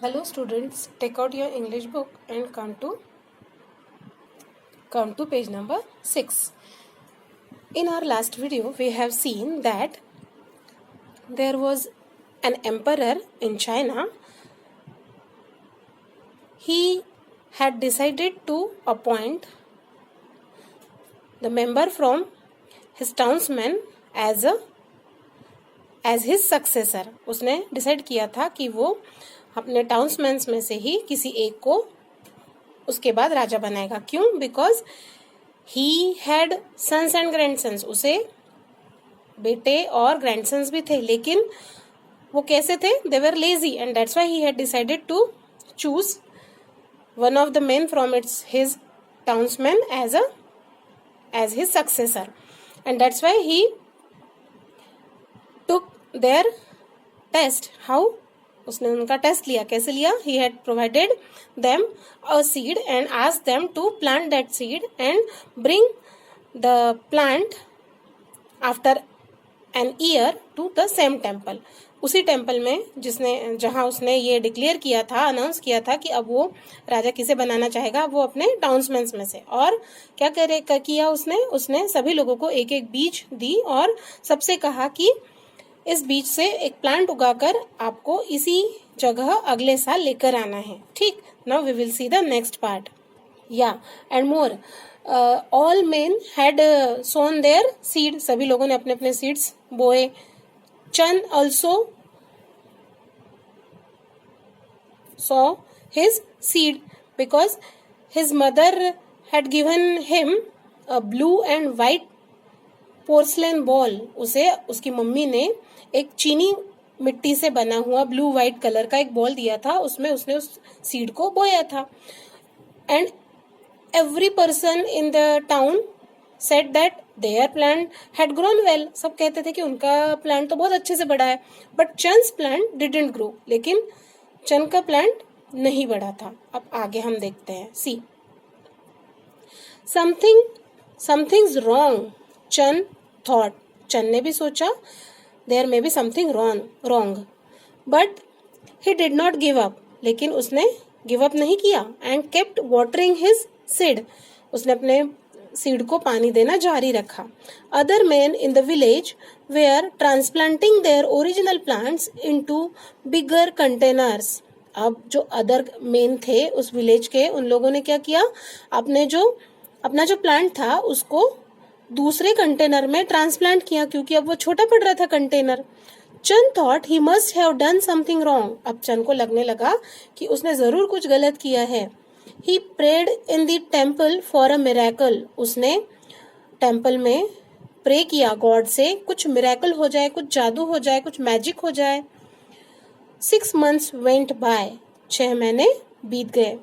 Hello students, take out your English book and come to page number 6. In our last video, we have seen that there was an emperor in China. He had decided to appoint the member from his townsman as his successor. उसने decide किया था कि वो अपने टाउन्समैन्स में से ही किसी एक को उसके बाद राजा बनाएगा. क्यों? Because he had sons and grandsons. उसे बेटे और ग्रैंडसन्स भी थे, लेकिन वो कैसे थे? They were lazy and that's why he had decided to choose one of the men from his townsmen as his successor, and that's why he took their test. How? उसने उनका टेस्ट लिया. कैसे लिया? He had provided them a seed and asked them to plant that seed and bring the plant after an year to the same temple. उसी temple में जहां उसने ये डिक्लेयर किया था, अनाउंस किया था कि अब वो राजा किसे बनाना चाहेगा, वो अपने टाउन्समैन्स में से. और क्या किया उसने सभी लोगों को एक एक बीज दी और सबसे कहा कि इस बीज से एक प्लांट उगाकर आपको इसी जगह अगले साल लेकर आना है. ठीक. Now we will see the next part. या and more all men had sown their seed. सभी लोगों ने अपने अपने सीड्स बोए. Chan also saw his seed because his mother had given him a blue and white porcelain ball. उसे उसकी mummy ने एक चीनी मिट्टी से बना हुआ ब्लू व्हाइट कलर का एक बॉल दिया था. उसमें उसने उस सीड को बोया था. And every person in the town said that their plant had grown well. सब कहते थे कि उनका प्लांट तो बहुत अच्छे से बढ़ा है. But chance plant didn't grow. लेकिन चन का प्लांट नहीं बढ़ा था. अब आगे हम देखते हैं. सी something's wrong. चन thought. चन ने भी सोचा there may be something wrong. But he did not give up. लेकिन उसने गिव अप नहीं किया and kept watering his seed. उसने अपने सीड को पानी देना जारी रखा. Other man in the village were transplanting their original plants into bigger containers. अब जो अदर मैन थे उस विलेज के, उन लोगों ने क्या किया? अपना जो प्लांट था उसको दूसरे कंटेनर में ट्रांसप्लांट किया, क्योंकि अब वो छोटा पड़ रहा था कंटेनर. चन thought he must have done something wrong. अब चन को लगने लगा कि उसने जरूर कुछ गलत किया है. He prayed in the temple for a miracle. उसने टेम्पल में प्रे किया गॉड से, कुछ मिरेकल हो जाए, कुछ जादू हो जाए, कुछ मैजिक हो जाए. 6 months went by. 6 महीने बीत गए.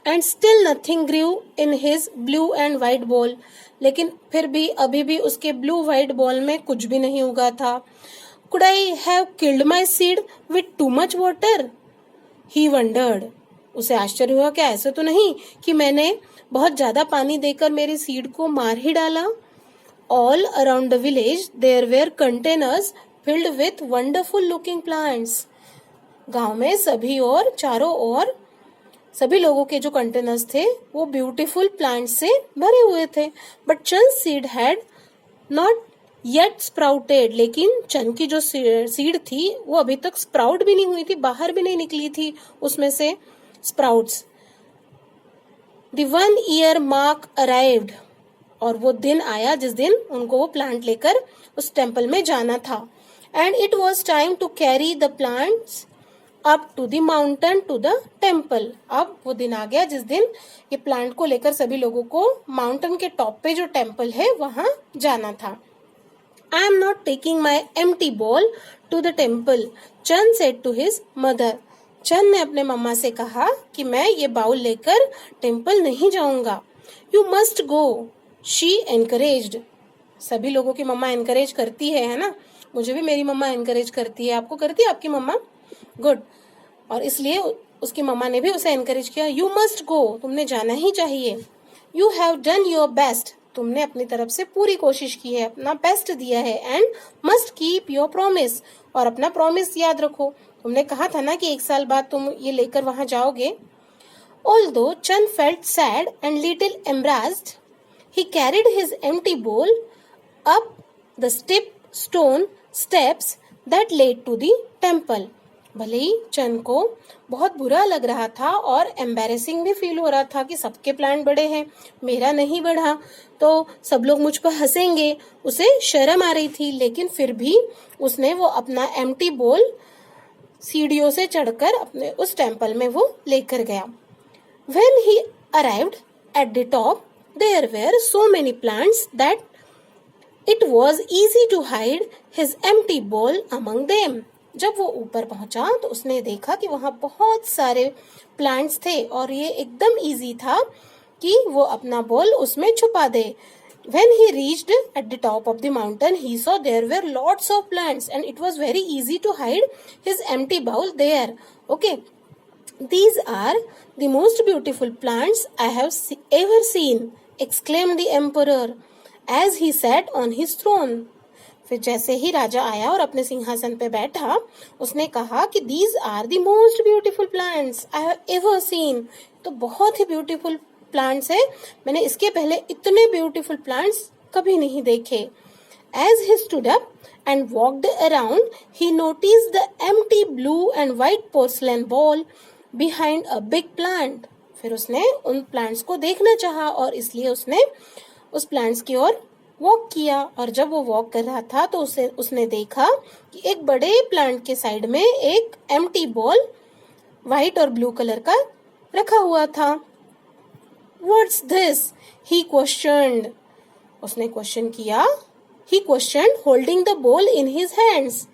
And still nothing grew in his blue and white ball. लेकिन फिर भी अभी भी उसके ब्लू व्हाइट बॉल में कुछ भी नहीं उगा था. Could I have killed my seed with too much water? He wondered. उसे आश्चर्य हुआ, क्या ऐसे तो नहीं कि मैंने बहुत ज्यादा पानी देकर मेरी सीड को मार ही डाला. All around the village there were containers filled with wonderful looking plants. गांव में चारों ओर सभी लोगों के जो कंटेनर्स थे वो ब्यूटीफुल प्लांट्स से भरे हुए थे. बट चन seed had not yet sprouted. लेकिन चन की जो सीड थी वो अभी तक स्प्राउट भी नहीं हुई थी, बाहर भी नहीं निकली थी उसमें से sprouts. The 1 year mark arrived. और वो दिन आया जिस दिन उनको वो प्लांट लेकर उस टेम्पल में जाना था. And it was time to carry the plants up to the mountain to the temple. अब वो दिन आ गया जिस दिन ये प्लांट को लेकर सभी लोगों को माउंटेन के टॉप पे जो टेम्पल है वहां जाना था. I am not taking my empty ball to the temple, Chan said to his mother. चन ने अपने मम्मा से कहा कि मैं ये बाउल लेकर टेम्पल नहीं जाऊंगा. You must go, she encouraged. सभी लोगों की मम्मा एनकरेज करती है ना. मुझे भी मेरी मम्मा एनकरेज करती है. आपको करती है आपकी मम्मा? गुड. और इसलिए उसकी मम्मा ने भी उसे एनकरेज किया. यू मस्ट गो, तुमने जाना ही चाहिए. You have done your best, तुमने अपनी तरफ से पूरी कोशिश की है, अपना बेस्ट दिया है. And must keep your promise, और अपना प्रॉमिस याद रखो. तुमने कहा था ना कि 1 साल बाद तुम ये लेकर वहां जाओगे। Although Chan felt sad and little embarrassed, he carried his empty bowl up the steep stone steps that led to the temple. भले ही चन को बहुत बुरा लग रहा था और एम्बैरेसिंग भी फील हो रहा था कि सबके प्लांट बड़े हैं, मेरा नहीं बढ़ा तो सब लोग मुझ पर हंसेंगे, उसे शर्म आ रही थी, लेकिन फिर भी उसने वो अपना एम्प्टी बोल सीढ़ियों से चढ़कर अपने उस टेम्पल में वो लेकर गया। When he arrived at the top, there were so many plants that it was easy to hide his empty bowl among them. जब वो ऊपर पहुंचा तो उसने देखा कि वहां बहुत सारे प्लांट्स थे और ये एकदम इजी था कि वो अपना बोल उसमें छुपा दे। When he reached at the top of the mountain, he saw there were lots of plants and it was very easy to hide his empty bowl there. Okay. These are the most beautiful plants I have ever seen, exclaimed the emperor as he sat on his throne. फिर जैसे ही राजा आया और अपने सिंहासन पे बैठा, उसने कहा कि these are the most beautiful plants I have ever seen. तो बहुत ही beautiful plants है, मैंने इसके पहले इतने beautiful plants कभी नहीं देखे। As he stood up and walked around, he noticed the empty blue and white porcelain bowl behind a big plant. फिर उसने उन प्लांट्स को देखना चाहा और इसलिए उसने उस प्लांट्स की ओर वॉक किया। और जब वो वॉक कर रहा था तो उसने देखा कि एक बड़े प्लांट के साइड में एक एम्प्टी बॉल व्हाइट और ब्लू कलर का रखा हुआ था। What's this? He questioned. उसने क्वेश्चन किया। He questioned, holding the bowl in his hands.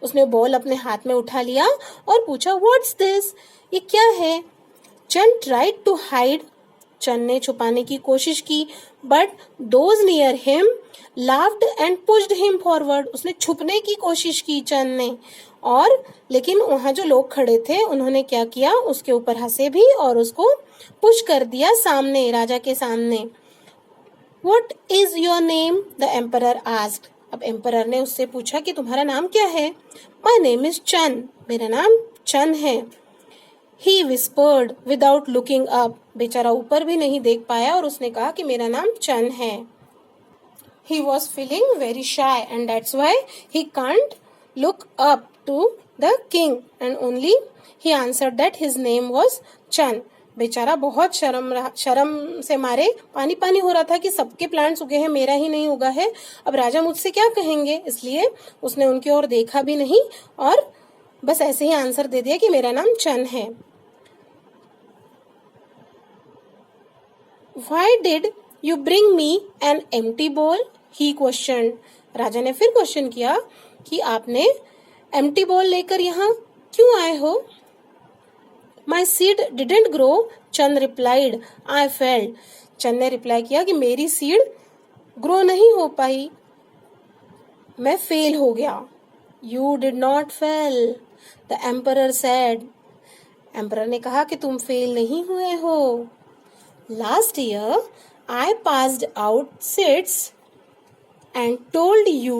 उसने बॉल अपने हाथ में उठा लिया और पूछा What's this? ये क्या है? चन tried to hide. चन ने छुपाने की कोशिश की, but those near him laughed and pushed him forward. उसने छुपने की कोशिश की चन ने, और लेकिन वहां जो लोग खड़े थे उन्होंने क्या किया, उसके ऊपर हंसे भी और उसको पुश कर दिया सामने, राजा के सामने। What is your name? The emperor asked. अब एम्परर ने उससे पूछा कि तुम्हारा नाम क्या है? My name is चन. मेरा नाम चन है। He whispered without looking up. बेचारा ऊपर भी नहीं देख पाया और उसने कहा कि मेरा नाम चन है। He was feeling very shy and that's why he can't look up to the king and only he answered that his name was चन। बेचारा बहुत शर्म से मारे पानी पानी हो रहा था कि सबके प्लांट्स उगे हैं, मेरा ही नहीं उगा है, अब राजा मुझसे क्या कहेंगे, इसलिए उसने उनकी ओर देखा भी नहीं और बस ऐसे ही आंसर दे दिया कि मेरा नाम चन है। Why did you bring me an empty bowl? He questioned. राजा ने फिर क्वेश्चन किया कि आपने empty bowl लेकर यहाँ क्यों आए हो? My seed didn't grow, Chand replied. I fell. चंद ने रिप्लाई किया कि मेरी सीड ग्रो नहीं हो पाई, मैं फेल हो गया। You did not fail, the emperor said. Emperor ने कहा कि तुम फेल नहीं हुए हो। Last year, I passed out seeds and told you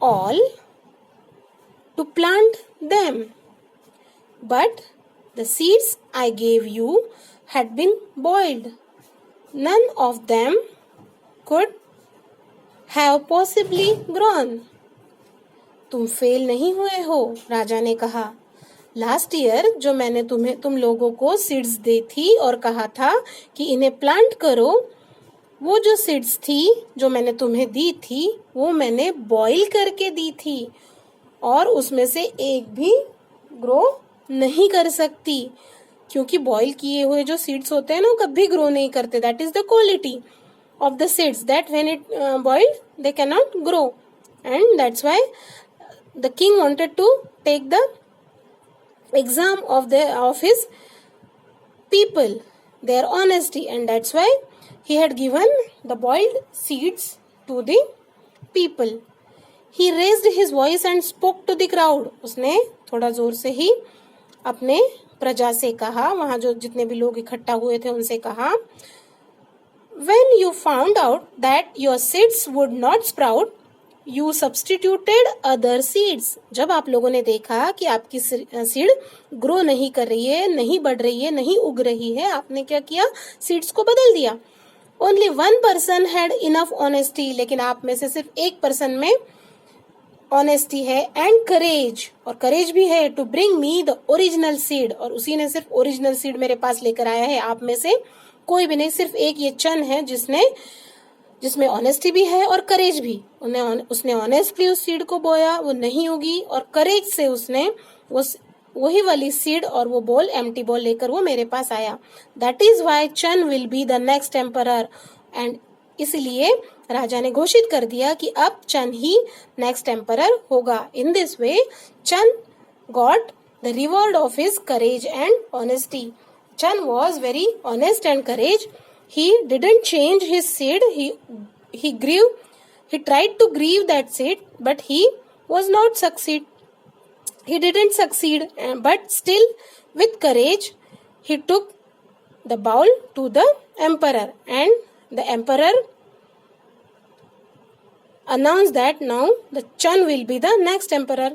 all to plant them. But the seeds I gave you had been boiled. None of them could have possibly grown. तुम fail नहीं हुए हो, राजा ने कहा। Last year जो मैंने तुम लोगों को सीड्स दी थी और कहा था कि इन्हें प्लांट करो, वो जो सीड्स थी जो मैंने तुम्हें दी थी वो मैंने बॉईल करके दी थी और उसमें से एक भी ग्रो नहीं कर सकती, क्योंकि बॉईल किए हुए जो सीड्स होते हैं ना वो कभी ग्रो नहीं करते। That is the quality of the seeds that when it boiled they can not grow, and that's why the king wanted to take the exam of his people, their honesty, and that's why he had given the boiled seeds to the people. He raised his voice and spoke to the crowd. उसने थोड़ा जोर से ही अपने प्रजा से कहा, वहां जो जितने भी लोग इकट्ठा हुए थे उनसे कहा, When you found out that your seeds would not sprout, you substituted other seeds. जब आप लोगों ने देखा कि आपकी सीड ग्रो नहीं कर रही है, नहीं बढ़ रही है, नहीं उग रही है, आपने क्या किया, सीड्स को बदल दिया. Only one person had enough honesty. लेकिन आप में से सिर्फ एक पर्सन में ऑनेस्टी है एंड करेज, और करेज भी है, to bring me the original seed, और उसी ने सिर्फ ओरिजिनल सीड मेरे पास लेकर आया है. आप में से कोई भी नहीं, सिर्फ एक ये चन है जिसमें ऑनेस्टी भी है और करेज भी. उसने ऑनेस्टली उस सीड को बोया, वो नहीं उगी, और करेज से उसने वही वाली सीड और वो बॉल, एम्प्टी बॉल लेकर वो मेरे पास आया. दैट इज वाई चन will be the next emperor. And इसलिए राजा ने घोषित कर दिया कि अब चन ही नेक्स्ट एम्परर होगा. इन this way Chan got the reward of his courage and honesty. Chan was very honest and courage. He didn't change his seed. He tried to grieve that seed, but he was not succeed. He didn't succeed, but still with courage, he took the bowl to the emperor, and the emperor announced that now the Chan will be the next emperor.